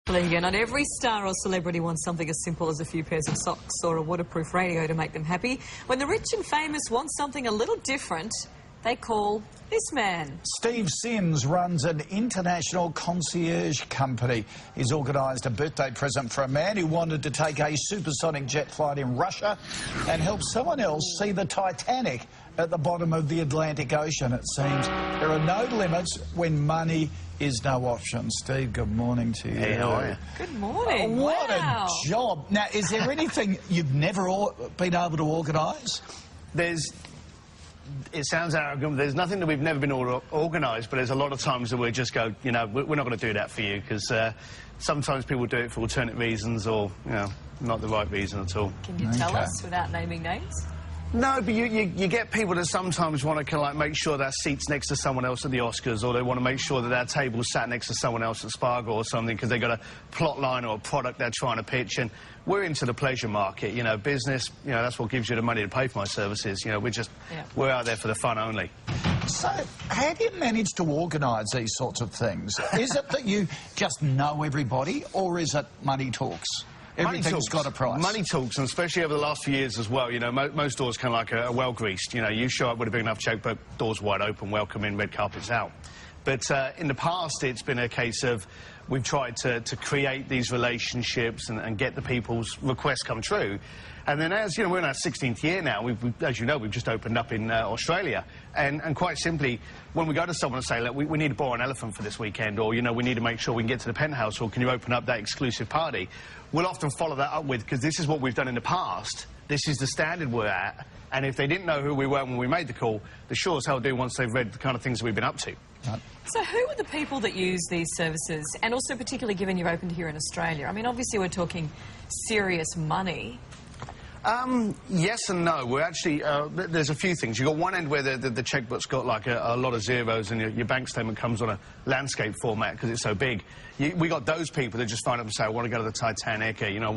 Well, there you go. Not every star or celebrity wants something as simple as a few pairs of socks or a waterproof radio to make them happy. When the rich and famous want something a little different, they call this man. Steve Sims runs an international concierge company. He's organised a birthday present for a man who wanted to take a supersonic jet flight in Russia and help someone else see the Titanic at the bottom of the Atlantic Ocean. It seems there are no limits when money is no option. Steve, good morning to you. Hey, how are you? Good morning. What Wow. a job. Now, is there anything you've never been able to organise? It sounds arrogant, there's nothing that we've never been organised, but there's a lot of times that we just go, you know, we're not going to do that for you, because sometimes people do it for alternate reasons or, you know, not the right reason at all. Can you tell us without naming names? No, but you get people that sometimes want to kind of like make sure that seat's next to someone else at the Oscars, or they want to make sure that their table's sat next to someone else at Spargo or something because they've got a plot line or a product they're trying to pitch. And we're into the pleasure market, you know, business, you know, that's what gives you the money to pay for my services. You know, we're out there for the fun only. So, how do you manage to organise these sorts of things? Is it that you just know everybody, or is it money talks? Everything's got a price. Money talks, and especially over the last few years as well. You know, most doors kind of like are well greased. You know, you show up with a big enough checkbook, doors wide open, welcome in, red carpets out. But in the past, it's been a case of we've tried to create these relationships and get the people's requests come true. And then, as you know, we're in our 16th year now. As you know, we've just opened up in Australia. And quite simply, when we go to someone and say, look, we need to borrow an elephant for this weekend, or, you know, we need to make sure we can get to the penthouse, or can you open up that exclusive party? We'll often follow that up with, because this is what we've done in the past, this is the standard we're at, and if they didn't know who we were when we made the call, they sure as hell do once they've read the kind of things that we've been up to. Right. So who are the people that use these services, and also particularly given you've opened here in Australia? I mean, obviously we're talking serious money. Yes and no. We're actually, there's a few things. You've got one end where the checkbook's got like a lot of zeros, and your bank statement comes on a landscape format because it's so big. We got those people that just phone up and say, I want to go to the Titanic, or, you know,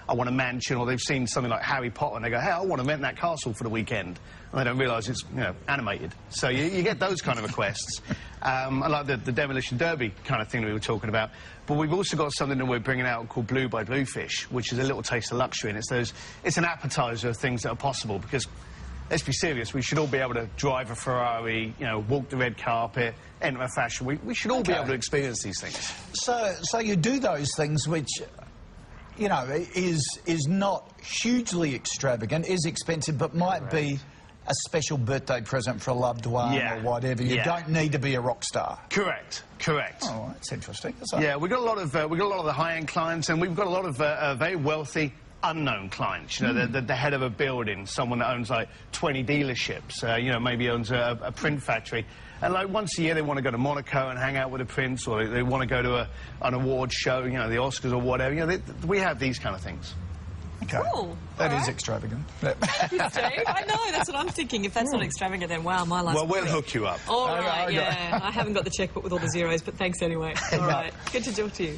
I want a mansion, or they've seen something like Harry Potter and they go, hey, I want to rent that castle for the weekend. And they don't realise it's, you know, animated. So you get those kind of requests. I like the Demolition Derby kind of thing that we were talking about. But we've also got something that we're bringing out called Blue by Bluefish, which is a little taste of luxury, and it's an appetiser of things that are possible, because, let's be serious, we should all be able to drive a Ferrari, you know, walk the red carpet, enter a fashion week. We should all be able to experience these things. So you do those things which, you know, is not hugely extravagant, is expensive, but might be a special birthday present for a loved one or whatever. You don't need to be a rock star. Correct. Oh, that's interesting. Yeah, we've got a lot of the high-end clients, and we've got a lot of very wealthy, unknown clients. You know, the head of a building, someone that owns like 20 dealerships. You know, maybe owns a print factory, and like once a year they want to go to Monaco and hang out with the prince, or they want to go to an award show, you know, the Oscars or whatever. You know, we have these kind of things. Okay. Cool. That is extravagant. Steve, I know, that's what I'm thinking. If that's not extravagant, then wow, my life's... Well, we'll hook you up. All right, yeah. I haven't got the checkbook with all the zeros, but thanks anyway. All right. Good to talk to you.